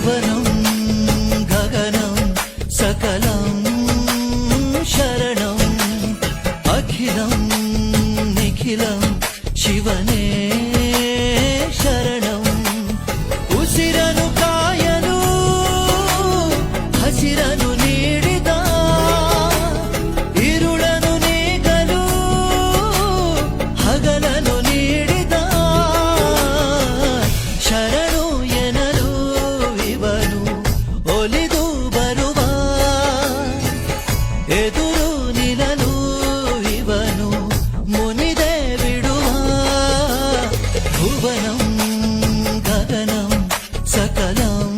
ಭುವನಂ ಗಗನಂ ಸಕಲಂ ಶರಣಂ ಅಖಿಲಂ ನಿಖಿಲಂ ಶಿವನೇ ಶರಣಂ. ಉಸಿರನು ಕಾಯಲು ಹಸಿರನು ನೀಡಿದ, ಇರುಳನು ನೀಗಲು ಹಗಲನು ನೀಡಿದ, ಶರಣು ಎನಲು ಇವನು ಒಲಿದು ಬರುವ, ಎದುರು ನಿಲ್ಲಲು ಇವನು ಮುನಿದೆ ಬಿಡುವ. ಭುವನಂ ಗಗನಂ ಸಕಲಂ